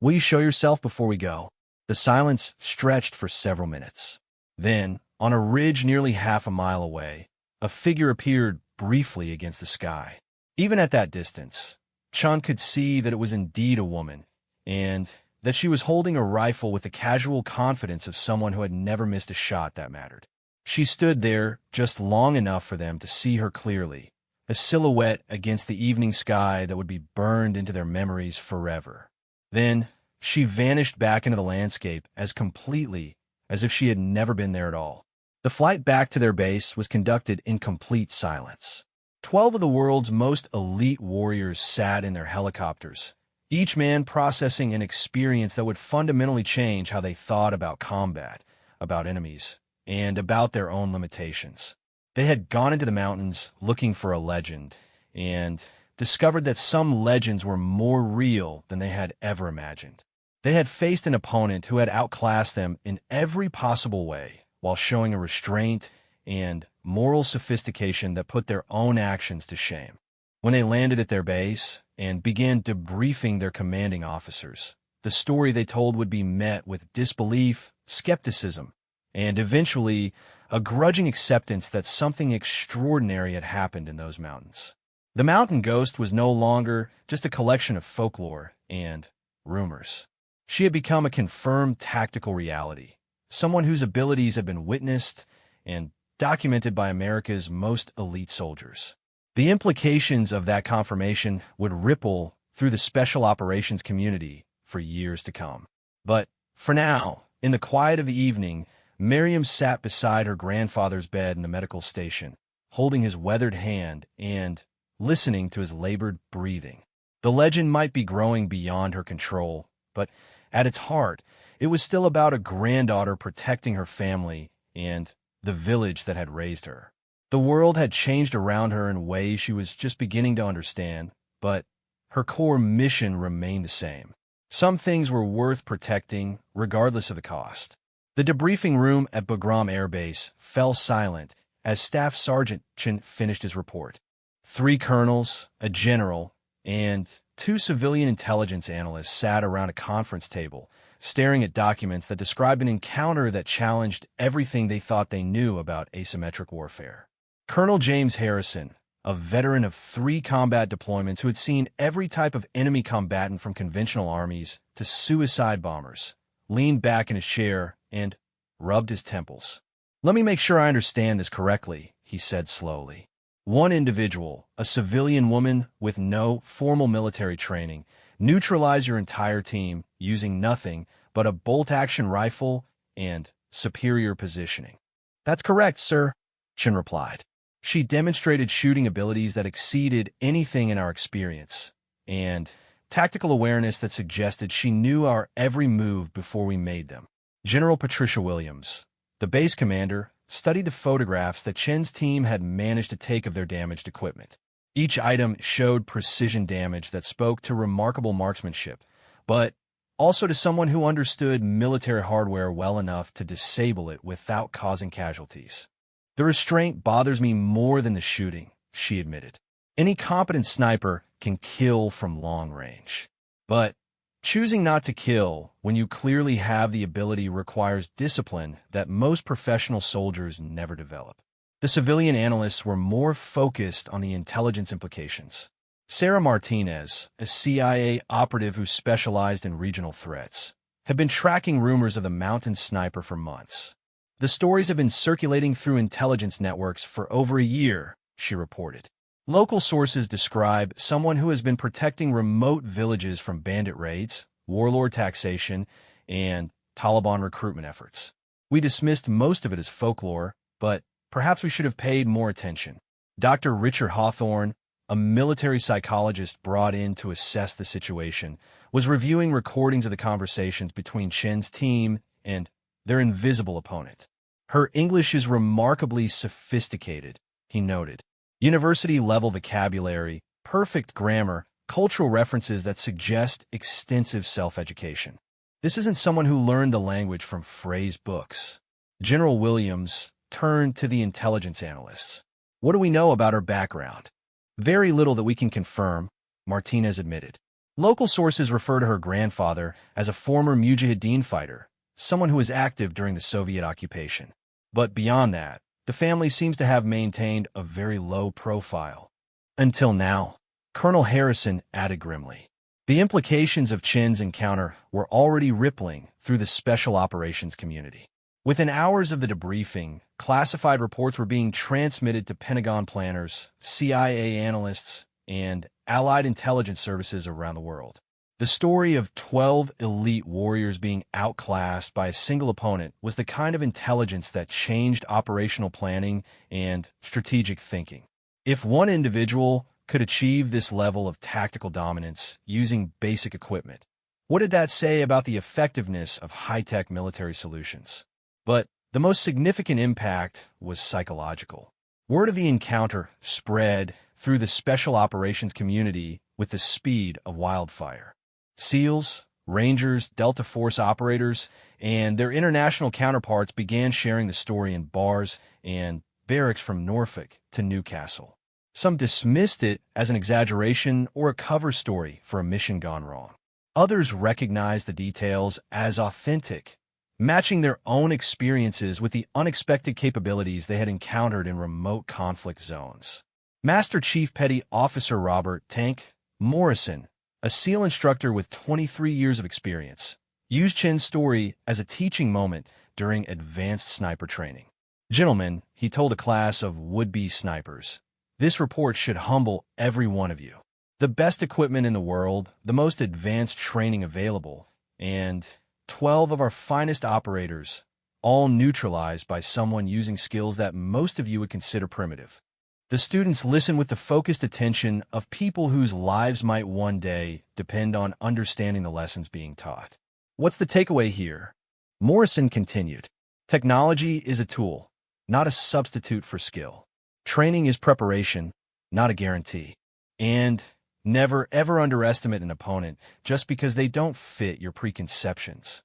S1: Will you show yourself before we go? The silence stretched for several minutes. Then, on a ridge nearly half a mile away, a figure appeared briefly against the sky. Even at that distance, Chen could see that it was indeed a woman, and that she was holding a rifle with the casual confidence of someone who had never missed a shot that mattered. She stood there just long enough for them to see her clearly, a silhouette against the evening sky that would be burned into their memories forever. Then, she vanished back into the landscape as completely as if she had never been there at all. The flight back to their base was conducted in complete silence. 12 of the world's most elite warriors sat in their helicopters, each man processing an experience that would fundamentally change how they thought about combat, about enemies, and about their own limitations. They had gone into the mountains looking for a legend, and discovered that some legends were more real than they had ever imagined. They had faced an opponent who had outclassed them in every possible way, while showing a restraint and moral sophistication that put their own actions to shame. When they landed at their base and began debriefing their commanding officers, the story they told would be met with disbelief, skepticism, and eventually a grudging acceptance that something extraordinary had happened in those mountains. The mountain ghost was no longer just a collection of folklore and rumors. She had become a confirmed tactical reality, someone whose abilities had been witnessed and documented by America's most elite soldiers. The implications of that confirmation would ripple through the special operations community for years to come. But for now, in the quiet of the evening, Miriam sat beside her grandfather's bed in the medical station, holding his weathered hand and listening to his labored breathing. The legend might be growing beyond her control, but at its heart, it was still about a granddaughter protecting her family and the village that had raised her. The world had changed around her in ways she was just beginning to understand, but her core mission remained the same. Some things were worth protecting, regardless of the cost. The debriefing room at Bagram Air Base fell silent as Staff Sergeant Chen finished his report. 3 colonels, a general, and 2 civilian intelligence analysts sat around a conference table, staring at documents that described an encounter that challenged everything they thought they knew about asymmetric warfare. Colonel James Harrison, a veteran of 3 combat deployments who had seen every type of enemy combatant from conventional armies to suicide bombers, leaned back in his chair and rubbed his temples. "Let me make sure I understand this correctly," he said slowly. One individual, a civilian woman with no formal military training, neutralized your entire team using nothing but a bolt-action rifle and superior positioning. "That's correct, sir," Chen replied. "She demonstrated shooting abilities that exceeded anything in our experience, and tactical awareness that suggested she knew our every move before we made them." General Patricia Williams, the base commander, studied the photographs that Chen's team had managed to take of their damaged equipment. Each item showed precision damage that spoke to remarkable marksmanship, but also to someone who understood military hardware well enough to disable it without causing casualties. "The restraint bothers me more than the shooting," she admitted. "Any competent sniper can kill from long range. But choosing not to kill when you clearly have the ability requires discipline that most professional soldiers never develop." The civilian analysts were more focused on the intelligence implications. Sarah Martinez, a CIA operative who specialized in regional threats, had been tracking rumors of the mountain sniper for months. "The stories have been circulating through intelligence networks for over a year," she reported. "Local sources describe someone who has been protecting remote villages from bandit raids, warlord taxation, and Taliban recruitment efforts. We dismissed most of it as folklore, but perhaps we should have paid more attention." Dr. Richard Hawthorne, a military psychologist brought in to assess the situation, was reviewing recordings of the conversations between Chen's team and their invisible opponent. "Her English is remarkably sophisticated," he noted. "University-level vocabulary, perfect grammar, cultural references that suggest extensive self-education. This isn't someone who learned the language from phrase books." General Williams turned to the intelligence analysts. "What do we know about her background?" "Very little that we can confirm," Martinez admitted. "Local sources refer to her grandfather as a former Mujahideen fighter, someone who was active during the Soviet occupation. But beyond that, the family seems to have maintained a very low profile. Until now," Colonel Harrison added grimly. The implications of Chen's encounter were already rippling through the special operations community. Within hours of the debriefing, classified reports were being transmitted to Pentagon planners, CIA analysts, and allied intelligence services around the world. The story of 12 elite warriors being outclassed by a single opponent was the kind of intelligence that changed operational planning and strategic thinking. If one individual could achieve this level of tactical dominance using basic equipment, what did that say about the effectiveness of high-tech military solutions? But the most significant impact was psychological. Word of the encounter spread through the special operations community with the speed of wildfire. SEALs, Rangers, Delta Force operators, and their international counterparts began sharing the story in bars and barracks from Norfolk to Newcastle. Some dismissed it as an exaggeration or a cover story for a mission gone wrong. Others recognized the details as authentic, matching their own experiences with the unexpected capabilities they had encountered in remote conflict zones. Master Chief Petty Officer Robert Tank Morrison, a SEAL instructor with 23 years of experience, used Chen's story as a teaching moment during advanced sniper training. "Gentlemen," he told a class of would-be snipers, "this report should humble every one of you. The best equipment in the world, the most advanced training available, and 12 of our finest operators all neutralized by someone using skills that most of you would consider primitive. The students listen with the focused attention of people whose lives might one day depend on understanding the lessons being taught. What's the takeaway here? Morrison continued. Technology is a tool, not a substitute for skill. Training is preparation, not a guarantee. And never ever underestimate an opponent just because they don't fit your preconceptions.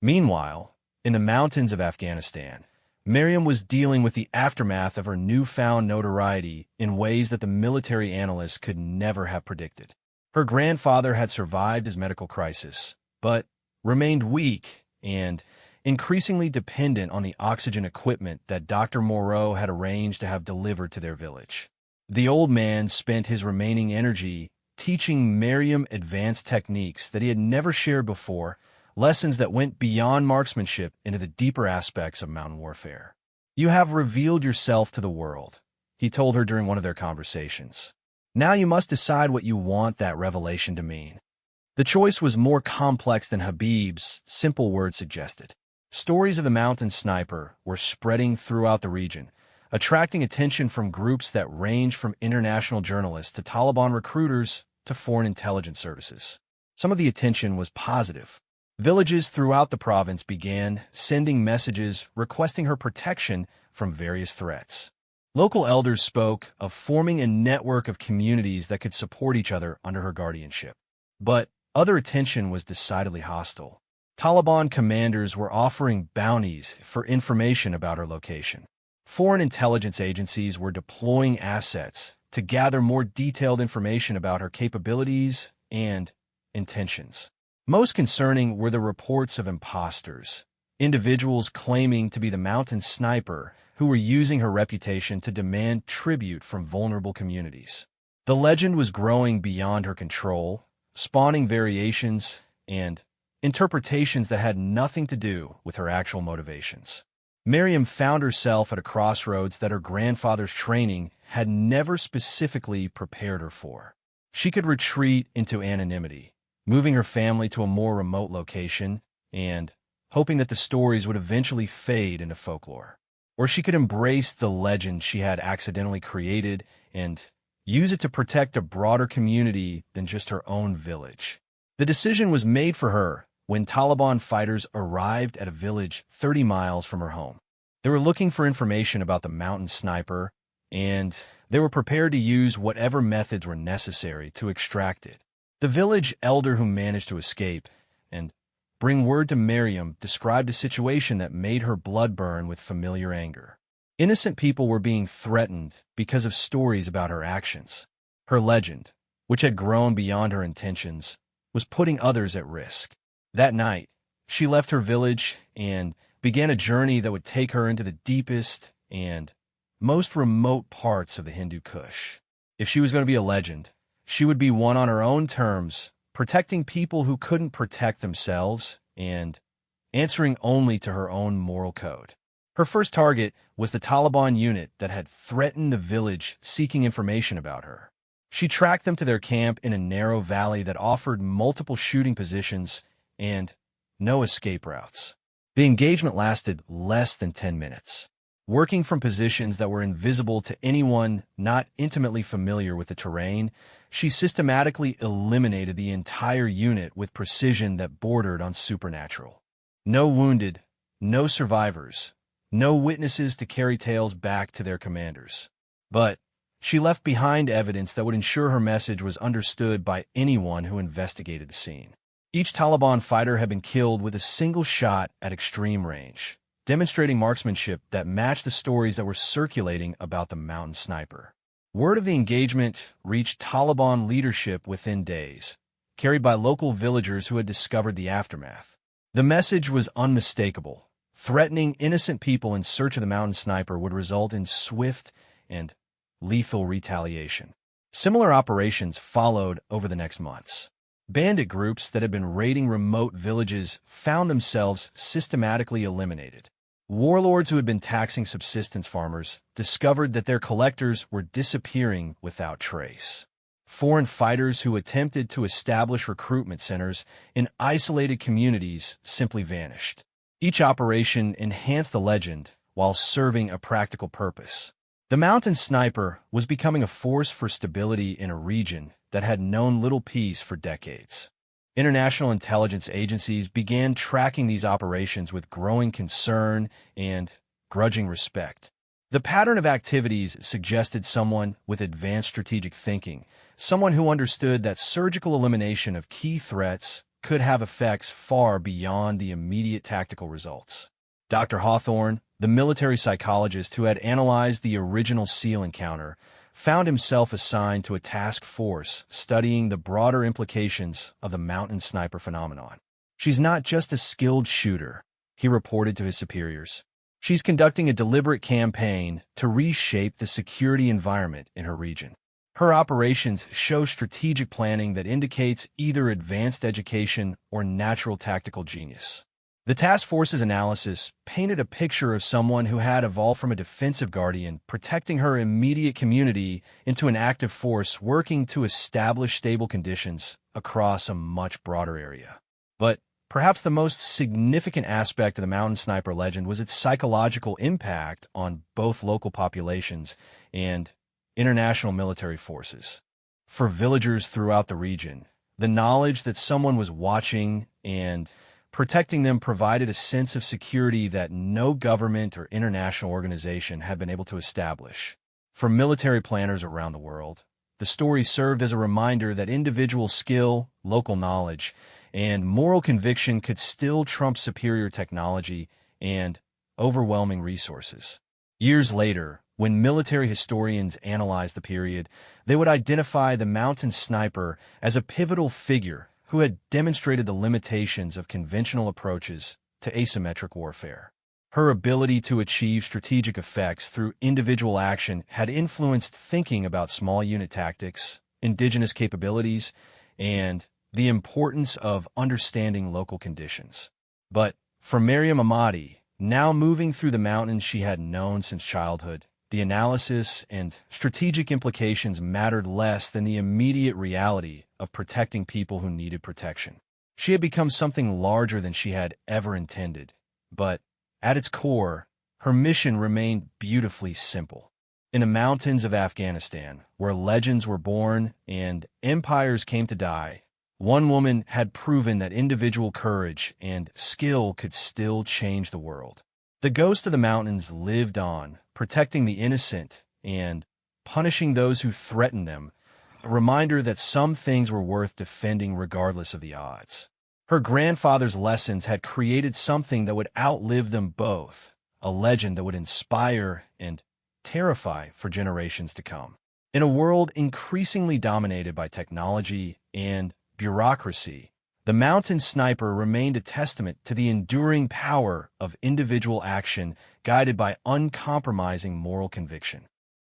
S1: Meanwhile, in the mountains of Afghanistan, Miriam was dealing with the aftermath of her newfound notoriety in ways that the military analysts could never have predicted. Her grandfather had survived his medical crisis, but remained weak and increasingly dependent on the oxygen equipment that Dr. Moreau had arranged to have delivered to their village. The old man spent his remaining energy teaching Miriam advanced techniques that he had never shared before, lessons that went beyond marksmanship into the deeper aspects of mountain warfare. You have revealed yourself to the world, he told her during one of their conversations. Now you must decide what you want that revelation to mean. The choice was more complex than Habib's simple words suggested. Stories of the mountain sniper were spreading throughout the region, attracting attention from groups that ranged from international journalists to Taliban recruiters to foreign intelligence services. Some of the attention was positive. Villages throughout the province began sending messages requesting her protection from various threats. Local elders spoke of forming a network of communities that could support each other under her guardianship. But other attention was decidedly hostile. Taliban commanders were offering bounties for information about her location. Foreign intelligence agencies were deploying assets to gather more detailed information about her capabilities and intentions. Most concerning were the reports of imposters, individuals claiming to be the mountain sniper who were using her reputation to demand tribute from vulnerable communities. The legend was growing beyond her control, spawning variations and interpretations that had nothing to do with her actual motivations. Miriam found herself at a crossroads that her grandfather's training had never specifically prepared her for. She could retreat into anonymity, moving her family to a more remote location and hoping that the stories would eventually fade into folklore. Or she could embrace the legend she had accidentally created and use it to protect a broader community than just her own village. The decision was made for her when Taliban fighters arrived at a village 30 miles from her home. They were looking for information about the mountain sniper, and they were prepared to use whatever methods were necessary to extract it. The village elder who managed to escape and bring word to Miriam described a situation that made her blood burn with familiar anger. Innocent people were being threatened because of stories about her actions. Her legend, which had grown beyond her intentions, was putting others at risk. That night, she left her village and began a journey that would take her into the deepest and most remote parts of the Hindu Kush. If she was going to be a legend, she would be one on her own terms, protecting people who couldn't protect themselves and answering only to her own moral code. Her first target was the Taliban unit that had threatened the village seeking information about her. She tracked them to their camp in a narrow valley that offered multiple shooting positions and no escape routes. The engagement lasted less than 10 minutes. Working from positions that were invisible to anyone not intimately familiar with the terrain, she systematically eliminated the entire unit with precision that bordered on supernatural. No wounded, no survivors, no witnesses to carry tales back to their commanders. But she left behind evidence that would ensure her message was understood by anyone who investigated the scene. Each Taliban fighter had been killed with a single shot at extreme range, demonstrating marksmanship that matched the stories that were circulating about the mountain sniper. Word of the engagement reached Taliban leadership within days, carried by local villagers who had discovered the aftermath. The message was unmistakable. Threatening innocent people in search of the mountain sniper would result in swift and lethal retaliation. Similar operations followed over the next months. Bandit groups that had been raiding remote villages found themselves systematically eliminated. Warlords who had been taxing subsistence farmers discovered that their collectors were disappearing without trace. Foreign fighters who attempted to establish recruitment centers in isolated communities simply vanished. Each operation enhanced the legend while serving a practical purpose. The mountain sniper was becoming a force for stability in a region that had known little peace for decades. International intelligence agencies began tracking these operations with growing concern and grudging respect. The pattern of activities suggested someone with advanced strategic thinking, someone who understood that surgical elimination of key threats could have effects far beyond the immediate tactical results. Dr. Hawthorne, the military psychologist who had analyzed the original SEAL encounter, found himself assigned to a task force studying the broader implications of the mountain sniper phenomenon. "She's not just a skilled shooter," he reported to his superiors. "She's conducting a deliberate campaign to reshape the security environment in her region. Her operations show strategic planning that indicates either advanced education or natural tactical genius." The task force's analysis painted a picture of someone who had evolved from a defensive guardian protecting her immediate community into an active force working to establish stable conditions across a much broader area. But perhaps the most significant aspect of the mountain sniper legend was its psychological impact on both local populations and international military forces. For villagers throughout the region, the knowledge that someone was watching and protecting them provided a sense of security that no government or international organization had been able to establish. For military planners around the world, the story served as a reminder that individual skill, local knowledge, and moral conviction could still trump superior technology and overwhelming resources. Years later, when military historians analyzed the period, they would identify the mountain sniper as a pivotal figure who had demonstrated the limitations of conventional approaches to asymmetric warfare. Her ability to achieve strategic effects through individual action had influenced thinking about small unit tactics, indigenous capabilities, and the importance of understanding local conditions. But for Maryam Ahmadi, now moving through the mountains she had known since childhood, the analysis and strategic implications mattered less than the immediate reality of protecting people who needed protection. She had become something larger than she had ever intended, but at its core, her mission remained beautifully simple. In the mountains of Afghanistan, where legends were born and empires came to die, one woman had proven that individual courage and skill could still change the world. The ghost of the mountains lived on, protecting the innocent and punishing those who threatened them, a reminder that some things were worth defending regardless of the odds. Her grandfather's lessons had created something that would outlive them both, a legend that would inspire and terrify for generations to come. In a world increasingly dominated by technology and bureaucracy, the mountain sniper remained a testament to the enduring power of individual action guided by uncompromising moral conviction.